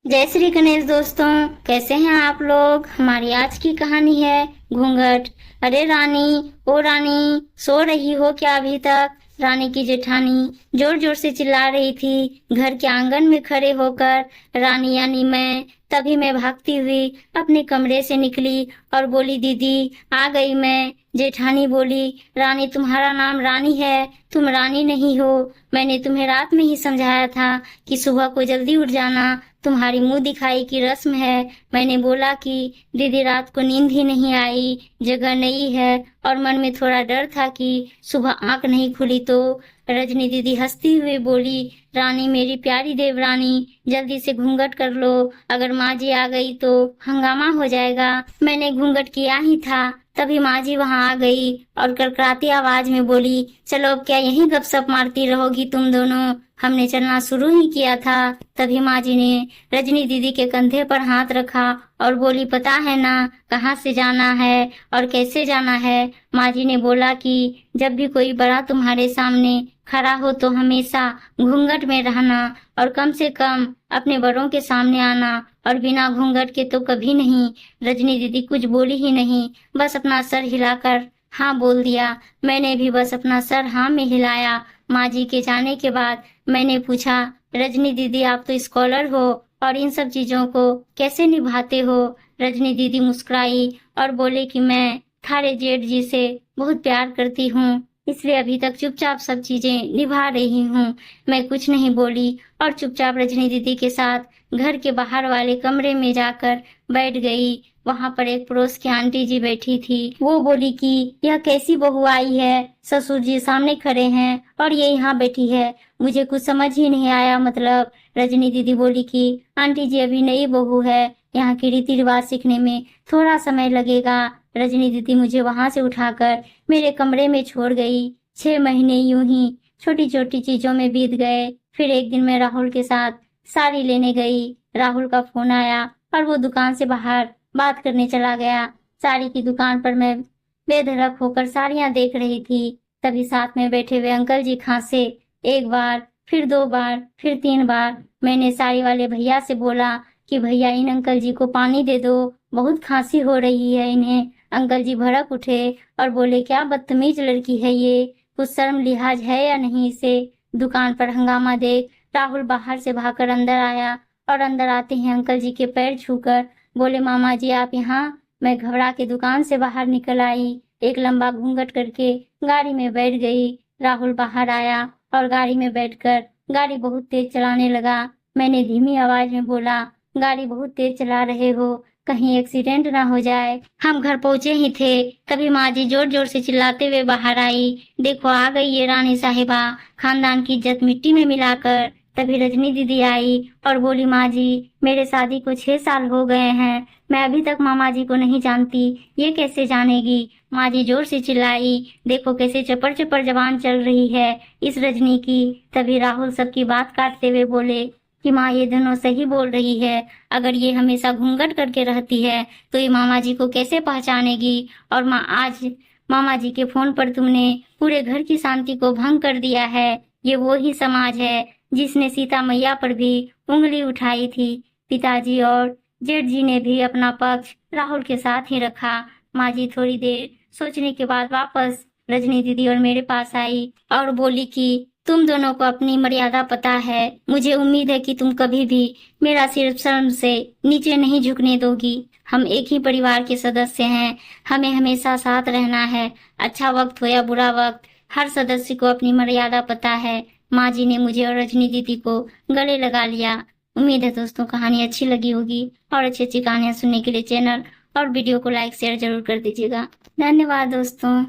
जय श्री गणेश दोस्तों, कैसे हैं आप लोग। हमारी आज की कहानी है घूंघट। अरे रानी, ओ रानी, सो रही हो क्या अभी तक। रानी की जेठानी जोर जोर से चिल्ला रही थी घर के आंगन में खड़े होकर। रानी यानी तभी मैं भागती हुई अपने कमरे से निकली और बोली, दीदी आ गई मैं। जेठानी बोली, रानी तुम्हारा नाम रानी है, तुम रानी नहीं हो। मैंने तुम्हें रात में ही समझाया था कि सुबह को जल्दी उठ जाना, तुम्हारी मुंह दिखाई की रस्म है। मैंने बोला कि दीदी रात को नींद ही नहीं आई, जगह नई है और मन में थोड़ा डर था कि सुबह आंख नहीं खुली तो। रजनी दीदी हंसती हुई बोली, रानी मेरी प्यारी देवरानी, जल्दी से घूंघट कर लो, अगर माँ जी आ गई तो हंगामा हो जाएगा। मैंने घूंघट किया ही था, तभी माँ जी वहाँ आ गई और कड़कड़ाती आवाज में बोली, चलो अब क्या यहीं गपशप मारती रहोगी तुम दोनों, हमने चलना शुरू ही किया था। तभी माँ जी ने रजनी दीदी के कंधे पर हाथ रखा और बोली, पता है ना कहाँ से जाना है और कैसे जाना है। माँ जी ने बोला कि जब भी कोई बड़ा तुम्हारे सामने खड़ा हो तो हमेशा घूंघट में रहना और कम से कम अपने बड़ों के सामने आना, और बिना घूंघट के तो कभी नहीं। रजनी दीदी कुछ बोली ही नहीं, बस अपना सर हिलाकर हाँ बोल दिया। मैंने भी बस अपना सर हाँ में हिलाया। माँ जी के जाने के बाद मैंने पूछा, रजनी दीदी आप तो स्कॉलर हो और इन सब चीजों को कैसे निभाते हो। रजनी दीदी मुस्कुराई और बोले कि मैं थारे जेठ जी से बहुत प्यार करती हूँ, इसलिए अभी तक चुपचाप सब चीजें निभा रही हूँ। मैं कुछ नहीं बोली और चुपचाप रजनी दीदी के साथ घर के बाहर वाले कमरे में जाकर बैठ गई। वहां पर एक पड़ोस की आंटी जी बैठी थी। वो बोली कि यह कैसी बहू आई है, ससुर जी सामने खड़े हैं और ये यहाँ बैठी है, मुझे कुछ समझ ही नहीं आया। मतलब रजनी दीदी बोली कि आंटी जी अभी नई बहू है, यहाँ के रीति रिवाज सीखने में थोड़ा समय लगेगा। रजनी दीदी मुझे वहां से उठाकर मेरे कमरे में छोड़ गई। 6 महीने यूं ही छोटी छोटी चीजों में बीत गए। फिर एक दिन मैं राहुल के साथ साड़ी लेने गई। राहुल का फोन आया और वो दुकान से बाहर बात करने चला गया। साड़ी की दुकान पर मैं बेधड़क होकर साड़ियां देख रही थी। तभी साथ में बैठे हुए अंकल जी खांसे। एक बार, फिर 2 बार, फिर 3 बार। मैंने साड़ी वाले भैया से बोला कि भैया इन अंकल जी को पानी दे दो, बहुत खांसी हो रही है इन्हें। अंकल जी भड़क उठे और बोले, क्या बदतमीज लड़की है ये, कुछ शर्म लिहाज है या नहीं इसे। दुकान पर हंगामा देख राहुल बाहर से भागकर अंदर आया और अंदर आते ही अंकल जी के पैर छूकर बोले, मामा जी आप यहाँ। मैं घबरा के दुकान से बाहर निकल आई, एक लंबा घूंघट करके गाड़ी में बैठ गई। राहुल बाहर आया और गाड़ी में बैठकर गाड़ी बहुत तेज चलाने लगा। मैंने धीमी आवाज में बोला, गाड़ी बहुत तेज चला रहे हो, कहीं एक्सीडेंट ना हो जाए। हम घर पहुंचे ही थे, तभी माँ जी जोर जोर से चिल्लाते हुए बाहर आई, देखो आ गई ये रानी साहिबा, खानदान की इज्जत मिट्टी में मिलाकर। तभी रजनी दीदी आई और बोली, माँ जी मेरे शादी को 6 साल हो गए हैं, मैं अभी तक मामा जी को नहीं जानती, ये कैसे जानेगी। माँ जी जोर से चिल्लाई, देखो कैसे चपर चपर जबान चल रही है इस रजनी की। तभी राहुल सबकी बात काटते हुए बोले कि माँ ये दोनों सही बोल रही है, अगर ये हमेशा घूंघट करके रहती है तो ये मामा जी को कैसे पहचानेगी। और माँ आज मामा जी के फोन पर तुमने पूरे घर की शांति को भंग कर दिया है। ये वो ही समाज है जिसने सीता मैया पर भी उंगली उठाई थी। पिताजी और जेठ जी ने भी अपना पक्ष राहुल के साथ ही रखा। माँ जी थोड़ी देर सोचने के बाद वापस रजनी दीदी और मेरे पास आई और बोली कि तुम दोनों को अपनी मर्यादा पता है, मुझे उम्मीद है कि तुम कभी भी मेरा सिर्फ शर्म से नीचे नहीं झुकने दोगी। हम एक ही परिवार के सदस्य हैं, हमें हमेशा साथ रहना है, अच्छा वक्त हो या बुरा वक्त, हर सदस्य को अपनी मर्यादा पता है। माँ जी ने मुझे और रजनी दीदी को गले लगा लिया। उम्मीद है दोस्तों कहानी अच्छी लगी होगी, और अच्छी अच्छी कहानियां सुनने के लिए चैनल और वीडियो को लाइक शेयर जरूर कर दीजिएगा। धन्यवाद दोस्तों।